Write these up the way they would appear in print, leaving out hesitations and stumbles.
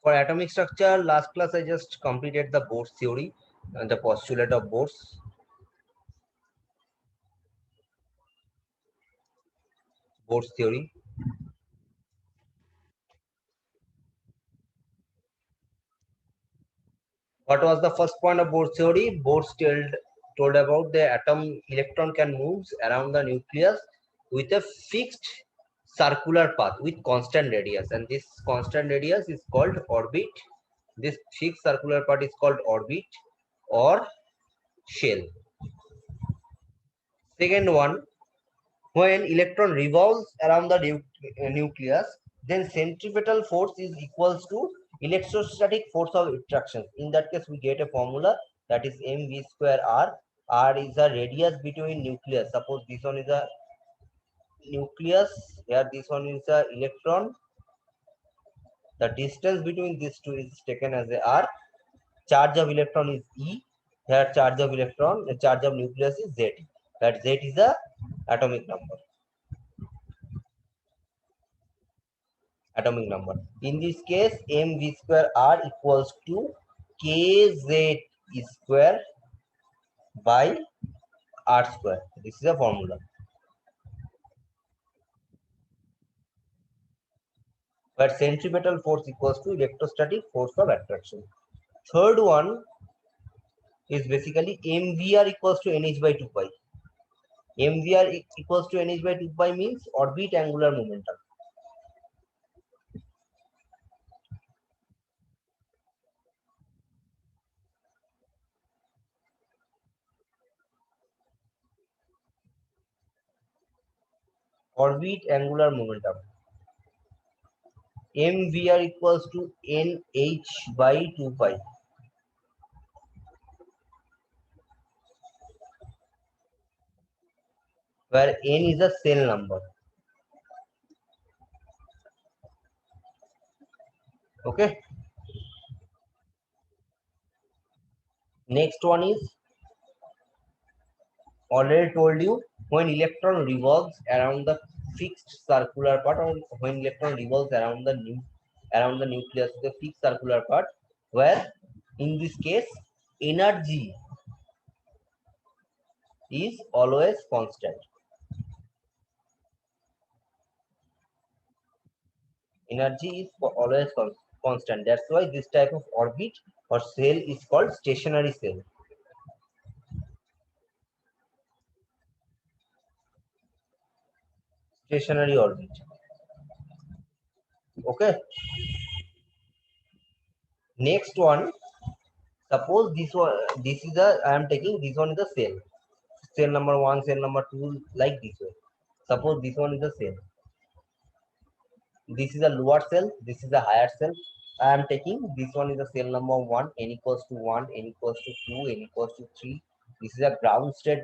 For atomic structure, last class I just completed the Bohr's theory and the postulate of Bohr's. Bohr's theory. What was the first point of Bohr's theory? Bohr told about the atom electron can move around the nucleus with a fixed circular path with constant radius, and this constant radius is called orbit. This fixed circular path is called orbit or shell. Second one, when electron revolves around the nucleus, then centripetal force is equals to electrostatic force of attraction. In that case, we get a formula that is mv square r. R is the radius between nucleus. Suppose this one is a nucleus, here this one is a electron. The distance between these two is taken as a r. Charge of electron is E. Here charge of electron, the charge of nucleus is Z. That Z is the atomic number. Atomic number. In this case, mv square r equals to kz square by r square. This is a formula. Where centripetal force equals to electrostatic force of attraction. Third one is basically mvr equals to nh by 2 pi. Mvr equals to nh by 2 pi means orbit angular momentum. Orbit angular momentum. Mvr equals to nh by 2 pi. Where n is a cell number. Okay. Next one is, already told you, when electron revolves around the fixed circular part, or when electron revolves around the nucleus, the fixed circular part, where in this case energy is always constant. Energy is always constant. That's why this type of orbit or cell is called stationary cell. Stationary orbit. Okay. Next one, suppose this is a, I am taking this one is a cell. Cell number 1, cell number 2, like this way. Suppose this one is a cell. This is a lower cell, this is a higher cell. I am taking this one is a cell number 1, n equals to 1, n equals to 2, n equals to 3. This is a ground state,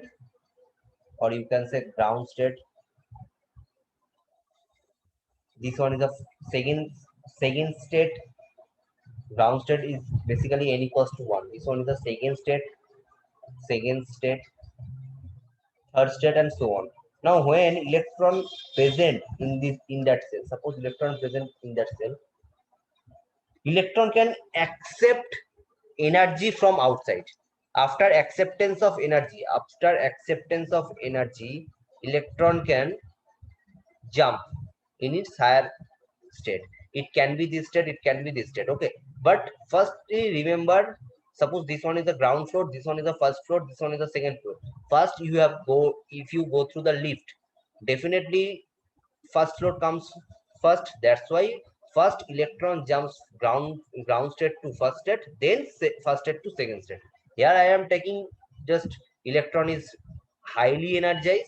or you can say ground state. This one is a second state. Ground state is basically n equals to 1. This one is the second state, third state, and so on. Now, when electron present in that cell, suppose electron present in that cell, electron can accept energy from outside. After acceptance of energy, electron can jump in its higher state. It can be this state, it can be this state. Okay, but first remember, suppose this one is the ground floor, this one is the first floor, this one is the second floor. First you have if you go through the lift, definitely first floor comes first. That's why first electron jumps ground state to first state, then first state to second state. Here I am taking just electron is highly energized.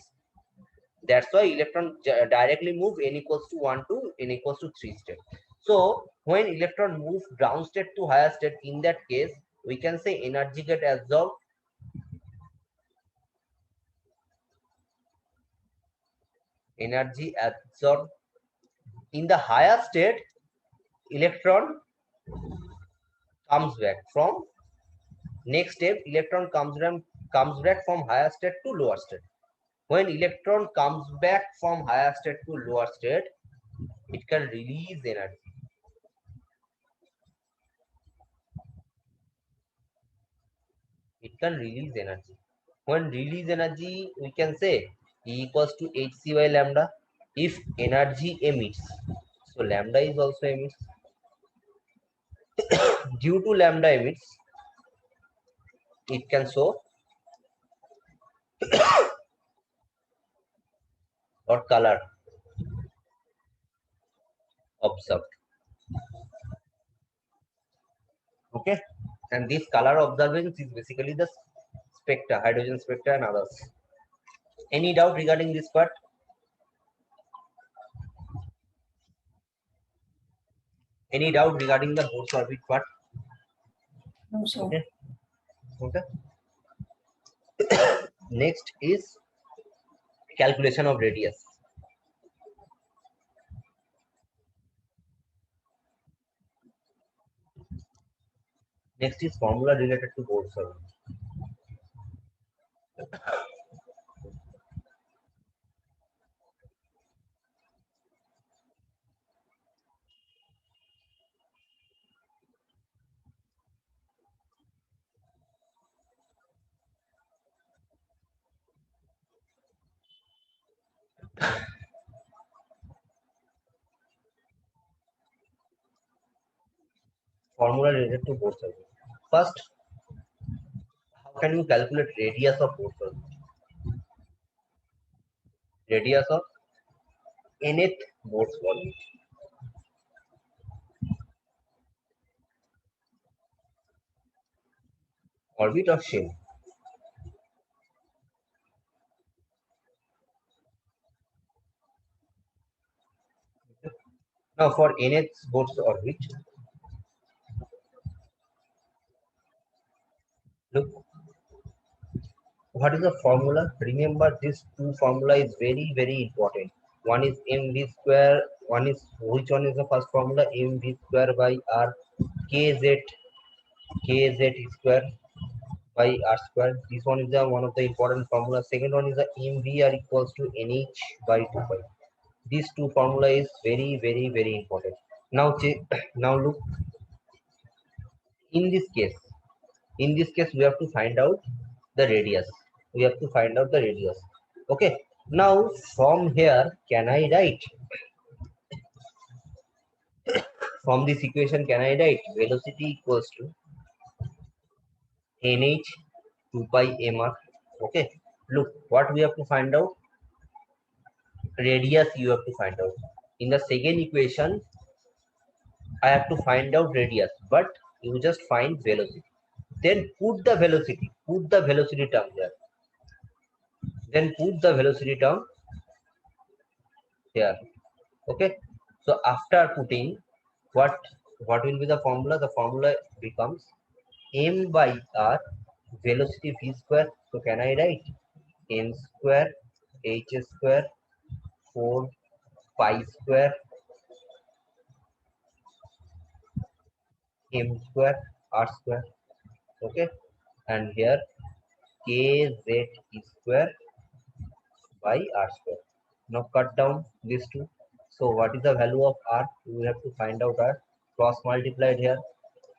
That's why electron directly move n equals to 1 to n equals to 3 state. So when electron move ground state to higher state, in that case we can say energy get absorbed. Energy absorbed in the higher state. Electron comes back from next step. Electron comes back from higher state to lower state. When electron comes back from higher state to lower state, it can release energy. can release energy. When release energy, we can say E equals to hc by lambda. If energy emits, so lambda is also emits. Due to lambda emits, it can show or color observed. Okay, and this color observance is basically the spectra, hydrogen spectra and others. Any doubt regarding this part? Any doubt regarding the Bohr's orbit part? No, sir. Okay. Okay. Next is calculation of radius. Next is formula related to Bohr's orbit. Formula related to Bohr's orbit. First, how can you calculate radius of Bohr's orbit? Radius of nth Bohr's orbit. Orbit of shell. Now for nth Bohr's orbit, look, what is the formula? Remember, this two formula is very important. One is mv square. One is, which one is the first formula? Mv square by r kz square by r square. This one is the one of the important formula. Second one is the mvr equals to nh by 2 pi. These two formula is very important. Now now look, in this case, we have to find out the radius. We have to find out the radius. Okay. Now from here, can I write, from this equation, can I write velocity equals to nh 2 pi mr? Okay. Look, what we have to find out, radius you have to find out. In the second equation, I have to find out radius, but you just find velocity. Then put the velocity term here. Then put the velocity term here. Okay. So after putting, what will be the formula? The formula becomes m by r, velocity v square. So can I write m square h square 4 pi square m square r square? Okay. And here kz square by r square. Now cut down these two. So what is the value of r? We have to find out r. Cross multiplied here.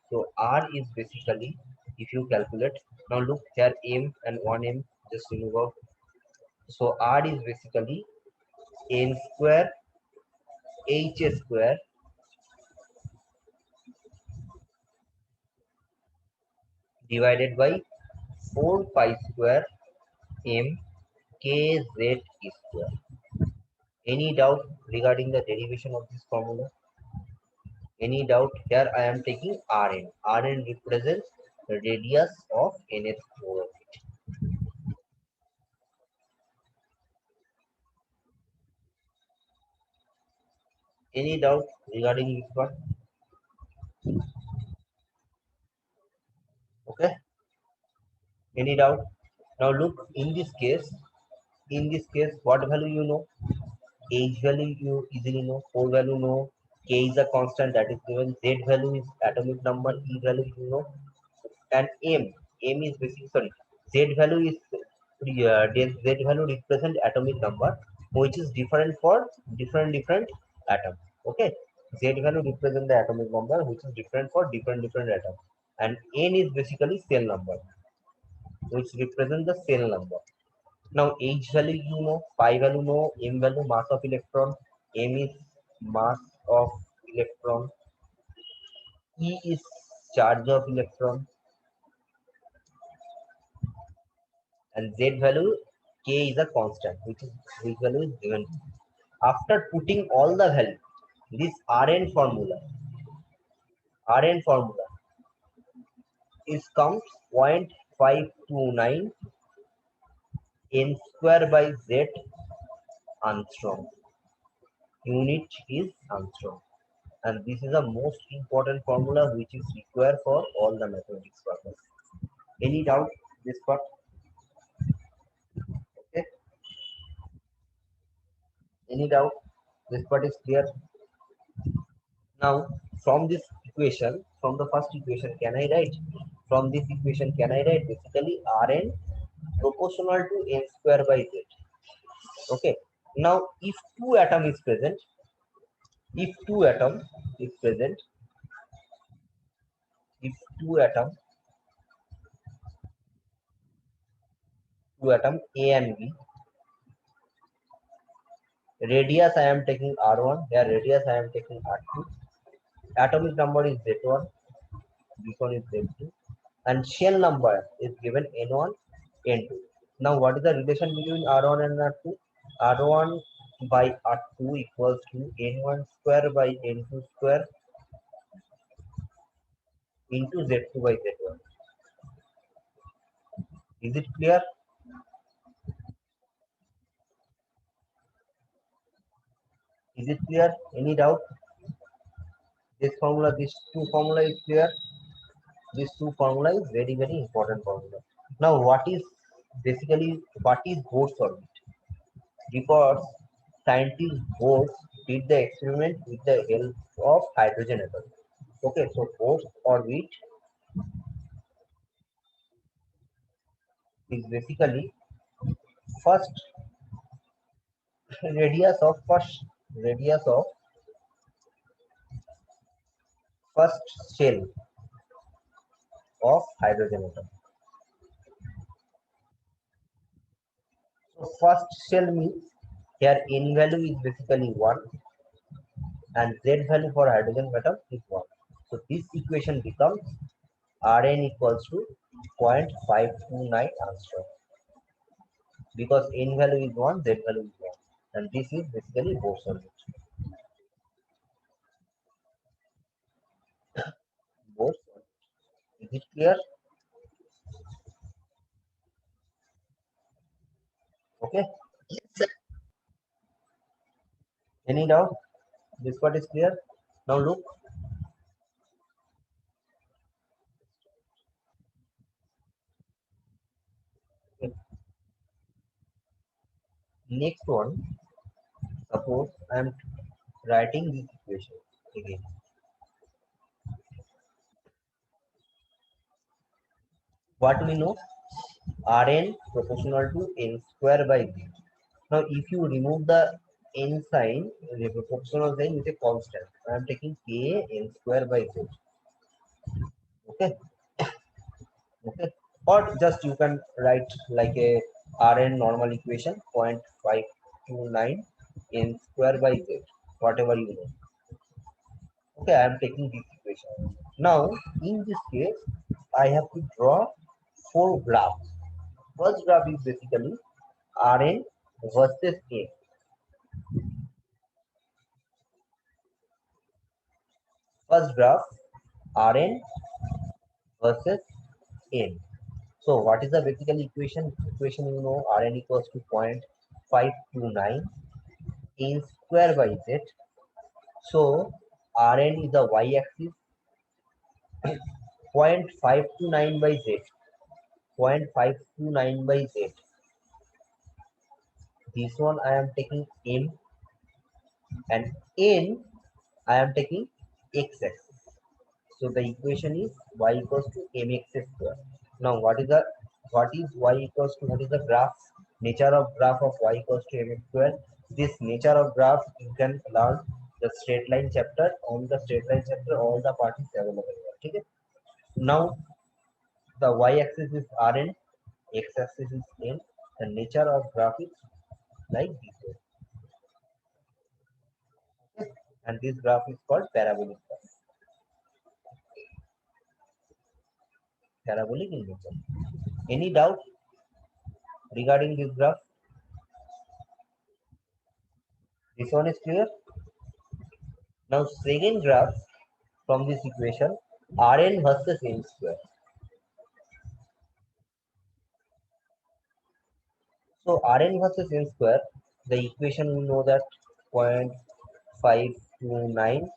So r is basically, if you calculate, now look here, m and 1m, just remove out. So r is basically n square h square divided by 4 pi square m kz square. Any doubt regarding the derivation of this formula? Any doubt? Here I am taking Rn. Rn represents the radius of nth orbit. Any doubt regarding this one? Okay. Any doubt? Now look, in this case, what value you know? H value you easily know. 4 value know. K is a constant that is given. Z value is atomic number. E value you know. And M is basically, sorry, Z value is Z value represent atomic number, which is different for different atoms. Okay, Z value represent the atomic number which is different for different atoms, and N is basically cell number. which represent the cell number. Now H value you know, phi value know, M value mass of electron, M is mass of electron, E is charge of electron, and Z value K is a constant, which value is given. After putting all the value, this Rn formula is comes 0.529 n square by Z Armstrong. Unit is Armstrong. And this is the most important formula which is required for all the mathematics purpose. Any doubt this part? Okay. Any doubt? This part is clear. Now from this equation, from the first equation, can I write? From this equation, can I write basically Rn proportional to n square by z? Okay. Now if two atom is present, if two atom is present, if two atom A and B, radius I am taking R1, their radius I am taking R2, atomic number is Z1, this one is Z2, and shell number is given N1, N2. Now what is the relation between R1 and R2? R1 by R2 equals to N1 square by N2 square into Z2 by Z1. Is it clear? Is it clear? Any doubt? This formula, this two formula is clear. This two formula is very, very important formula. Now what is basically what is Bohr's orbit? Because scientists Bohr did the experiment with the help of hydrogen atom. Okay, so Bohr's orbit is basically first radius of first shell of hydrogen atom. So first shell means here n value is basically 1 and z value for hydrogen atom is 1. So this equation becomes Rn equals to 0.529 Armstrong because n value is 1, z value is 1, and this is basically Bohr's orbit. Bohr's orbit. Is it clear? Okay. Any doubt? This part is clear. Now look. Next one. Suppose I am writing this equation again. What we know? Rn proportional to n square by z. Now, if you remove the n sign, the proportional sign with a constant, I am taking k n square by z. Okay, okay, or just you can write like a Rn normal equation 0.529 n square by z, whatever you know. Okay, I am taking this equation. Now, in this case, I have to draw four graphs. First graph is basically Rn versus K. First graph Rn versus N. So what is the basically equation? Equation you know Rn equals to 0.529 N square by Z. So Rn is the y-axis 0.529 by Z. 0.529 by Z. This one I am taking M and N I am taking x-axis. So the equation is y equals to mx square. Now what is y equals to, what is the graph? Nature of graph of y equals to mx square. This nature of graph you can learn the straight line chapter. On the straight line chapter all the parts available here. Okay? Now the y axis is Rn x-axis is m. The nature of graph is like before. Okay? And this graph is called parabolic graph. Parabolic in nature. Any doubt regarding this graph? This one is clear. Now second graph from this equation, Rn versus n square. So Rn versus n square, the equation we know that 0.529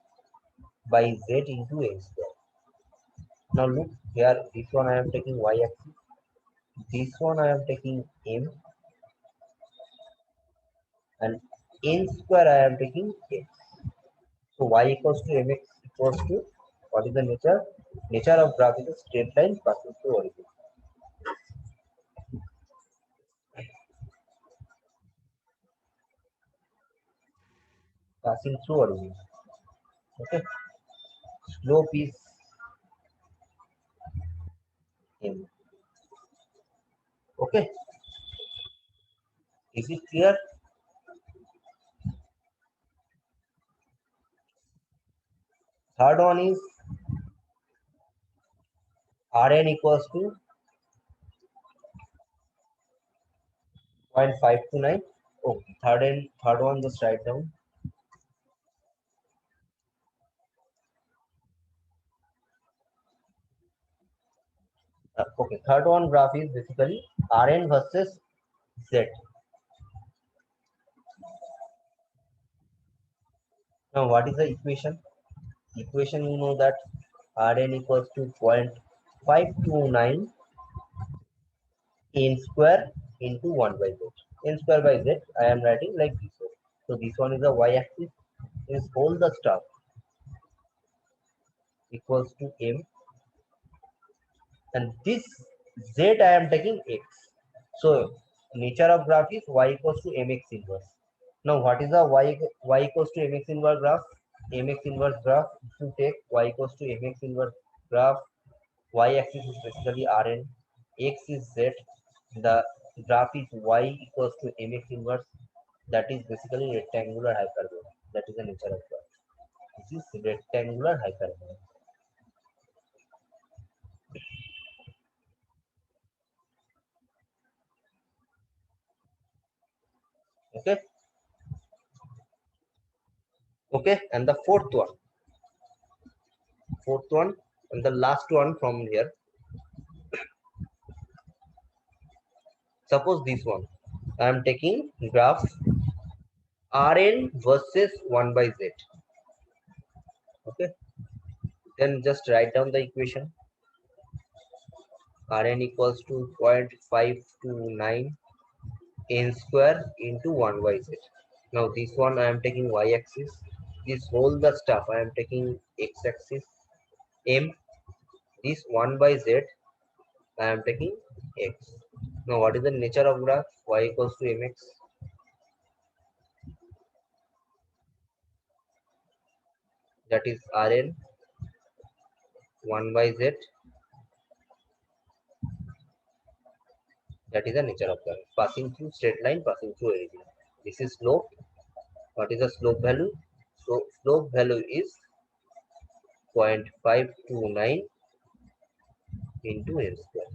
by z into n square. Now look here, this one I am taking y axis, this one I am taking m, and n square I am taking x. So y equals to mx equals to, what is the nature? Nature of graph is a straight line passing through origin. Passing through origin. Okay. Slope is m. Okay. Is it clear? Third one is Rn equals to 0.529. Okay, third one just write down. Okay, third one graph is basically Rn versus Z. Now what is the equation? Equation you know that Rn equals to 0.529 n square into 1 by z. N square by z I am writing like this. So this one is the y axis. Is whole the stuff equals to m, and this z I am taking x. So nature of graph is y equals to mx inverse. Now what is the y equals to mx inverse graph? Mx inverse graph, if you take y equals to mx inverse graph, y axis is basically Rn, x is z, the graph is y equals to mx inverse, that is basically rectangular hyperbola. That is the nature of graph. This is rectangular hyperbola. Okay. Okay, and the fourth one and the last one from here. Suppose this one, I am taking graph Rn versus 1 by z. Okay, then just write down the equation. Rn equals to 0.529 n square into 1 by z. Now this one I am taking y axis. This whole the stuff I am taking x axis m. This 1 by z I am taking x. Now what is the nature of graph? Y equals to mx. That is Rn 1 by z. That is the nature of graph. Passing through straight line, passing through origin. This is slope. What is the slope value? So slope value is 0.529 into n square.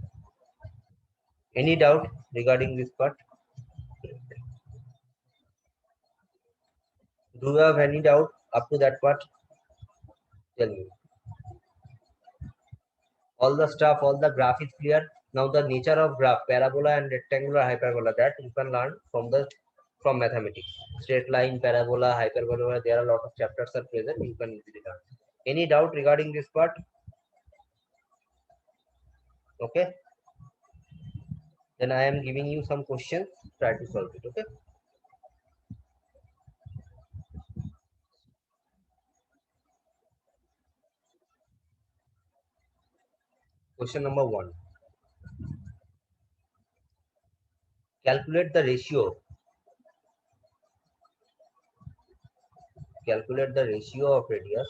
Any doubt regarding this part? Do you have any doubt up to that part? Tell me. All the stuff, all the graph is clear. Now the nature of graph, parabola and rectangular hyperbola, that you can learn from mathematics. Straight line, parabola, hyperbola, there are a lot of chapters are present. You can easily learn. Any doubt regarding this part? Okay. Then I am giving you some questions. Try to solve it. Okay. Question number 1. Calculate the ratio. Calculate the ratio of radius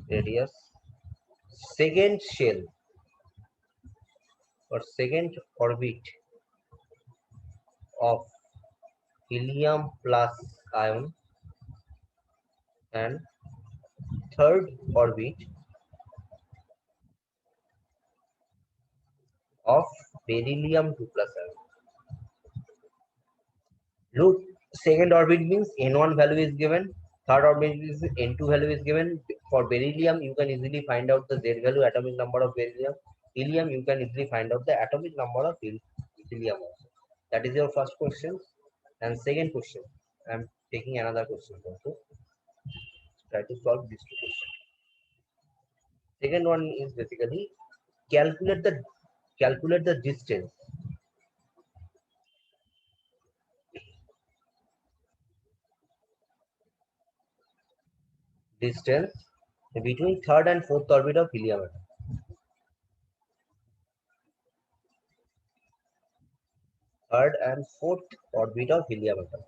radius, second shell or second orbit of helium plus ion, and third orbit of beryllium 2 plus ion. Look, second orbit means n1 value is given, third orbit is n2 value is given. For beryllium, you can easily find out the Z value, atomic number of beryllium. Helium, you can easily find out the atomic number of helium also. That is your first question. And second question, I am taking another question also. Try to solve these two questions. Second one is basically calculate the distance between third and fourth orbit of helium atom. Third and fourth orbit of helium atom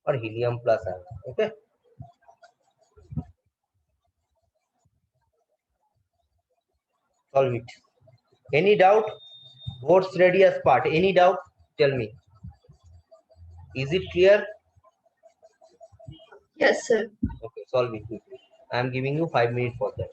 or helium plus ion. Okay, solve it. Any doubt? Board's radius part. Any doubt? Tell me. Is it clear? Yes, sir. Okay, solve it quickly. I am giving you 5 minutes for that.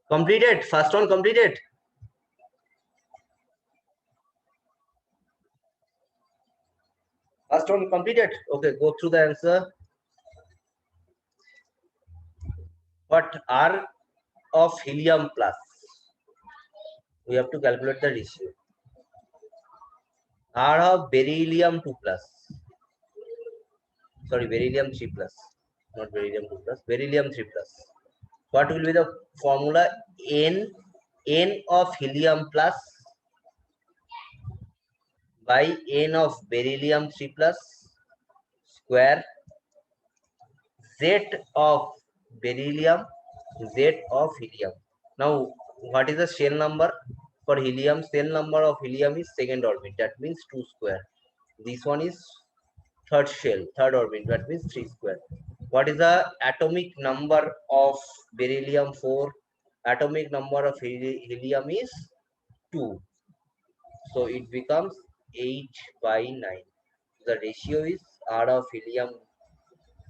Completed. First one completed. First one completed. Okay, go through the answer. What R of helium plus? We have to calculate the ratio. R of beryllium 2 plus. Sorry, beryllium 3 plus. Not beryllium 2 plus. Beryllium 3 plus. What will be the formula? N of helium plus by N of beryllium 3 plus square Z of beryllium Z of helium. Now, what is the shell number for helium? Shell number of helium is second orbit. That means 2 square. This one is third shell, third orbit. That means 3 square. What is the atomic number of beryllium 4? Atomic number of helium is 2. So it becomes 8 by 9. The ratio is R of helium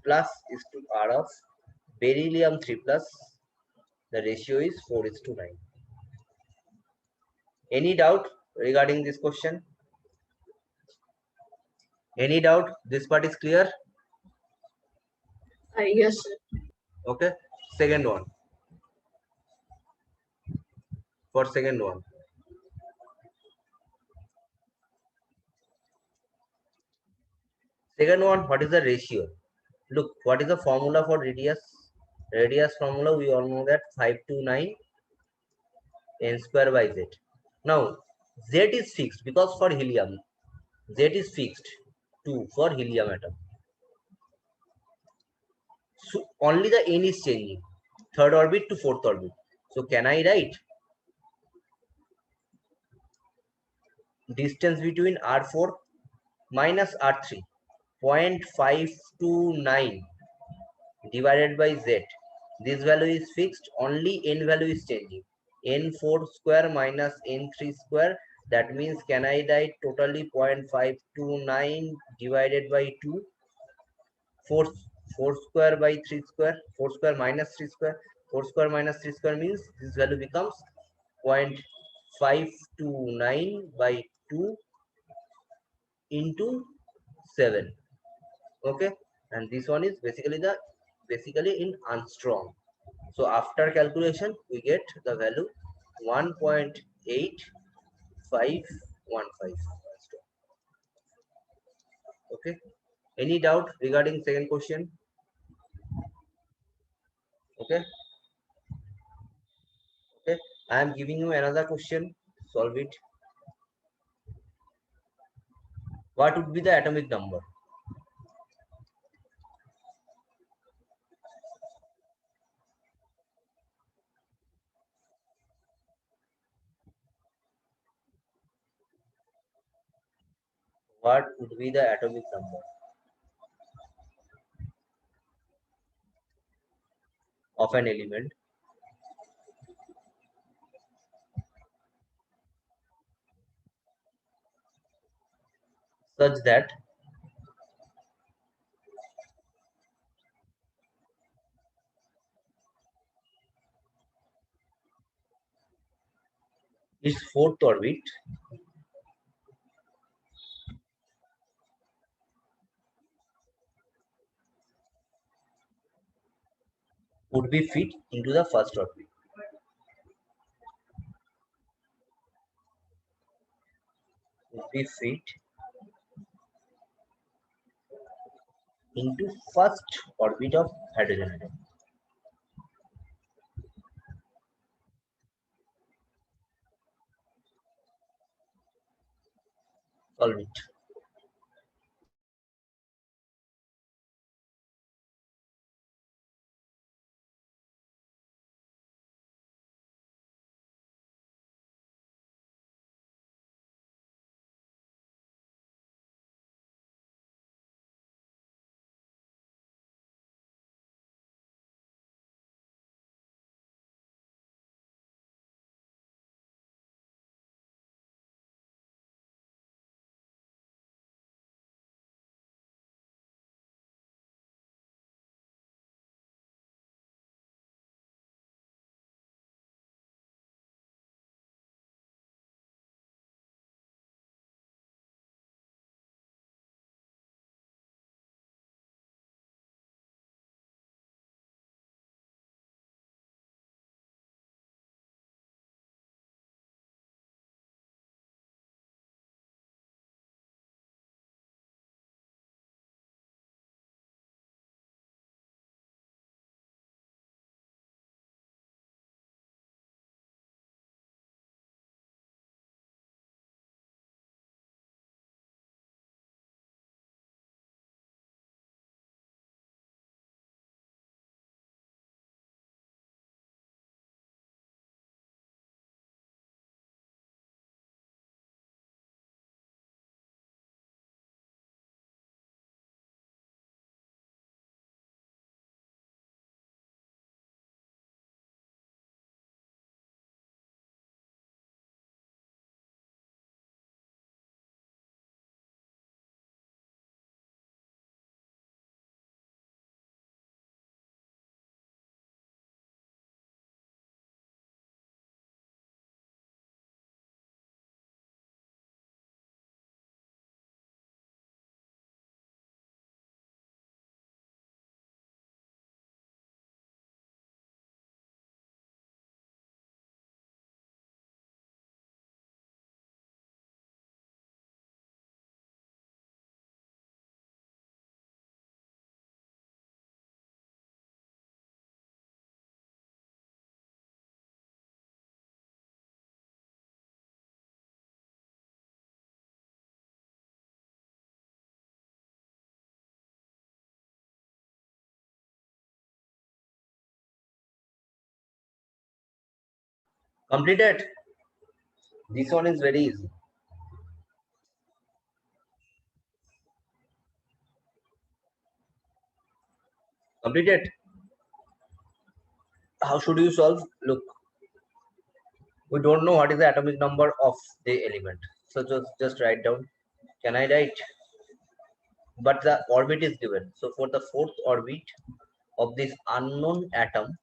plus is to R of beryllium 3 plus. The ratio is 4 is to 9. Any doubt regarding this question? Any doubt? This part is clear? Yes, sir. Okay. Second one. For second one. Second one, what is the ratio? Look, what is the formula for radius? Radius formula, we all know that 529 n square by z. Now, z is fixed because for helium, z is fixed 2 for helium atom. So only the n is changing, third orbit to fourth orbit. So can I write distance between R4 minus R3, 0.529 divided by z. This value is fixed, only n value is changing. N4 square minus N3 square. That means can I write totally 0.529 divided by 2? 4, 4 square by 3 square. 4 square minus 3 square. 4 square minus 3 square means this value becomes 0.529 by 2 into 7. Okay, and this one is basically in Armstrong. So after calculation, we get the value 1.8515. Okay. Any doubt regarding second question? Okay. Okay. I am giving you another question. Solve it. What would be the atomic number? What would be the atomic number of an element such that its fourth orbit would be fit into the first orbit? Would be fit into first orbit of hydrogen atom. Solve it. Completed. This one is very easy. Completed. How should you solve? Look, we don't know what is the atomic number of the element, so just write down. Can I write? But the orbit is given. So for the fourth orbit of this unknown atom,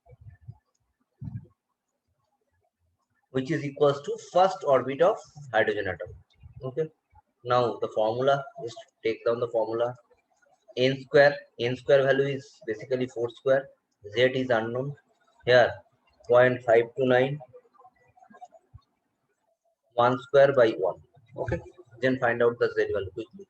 which is equals to first orbit of hydrogen atom. Okay. Now the formula is to take down the formula. N square. N square value is basically 4 square. Z is unknown. Here 0.529. 1 square by 1. Okay. Then find out the Z value quickly.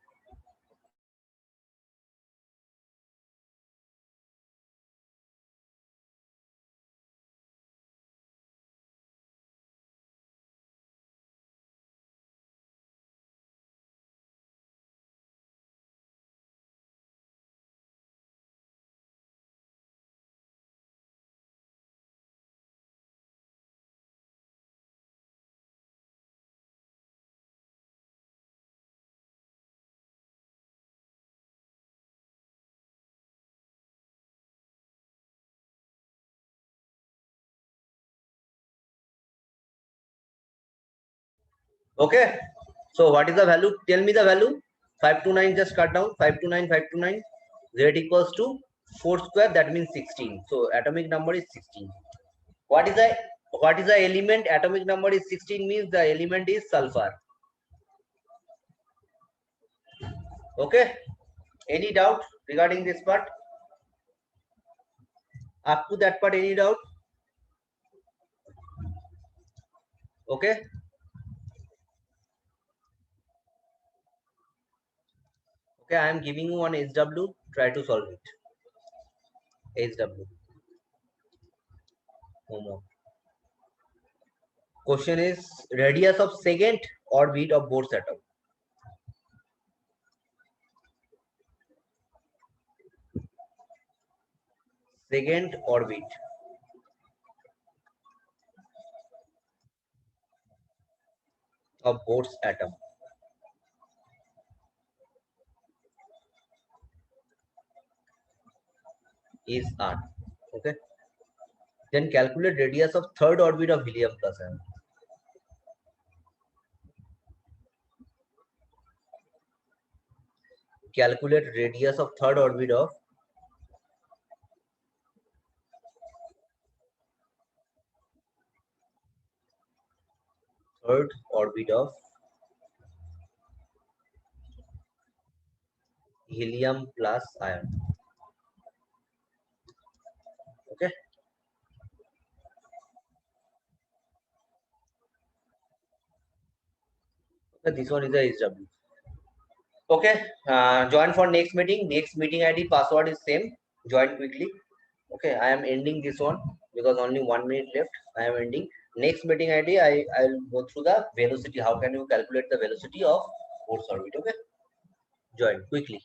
Okay. So what is the value? Tell me the value. 529 just cut down. 529, 529. Z equals to 4 square. That means 16. So atomic number is 16. What is the element? Atomic number is 16 means the element is sulfur. Okay. Any doubt regarding this part? Up to that part, any doubt? Okay. Okay, I am giving you one HW. Try to solve it. HW. No more. Question is radius of second orbit of Bohr's atom. Second orbit of Bohr's atom is R. Okay. Then calculate radius of third orbit of helium plus ion. Calculate radius of third orbit of helium plus ion. Okay. Okay, this one is the HW. Okay. Join for next meeting. Next meeting ID password is same. Join quickly. Okay. I am ending this one because only 1 minute left. I am ending. Next meeting ID, I'll go through the velocity. How can you calculate the velocity of Bohr's orbit? Okay. Join quickly.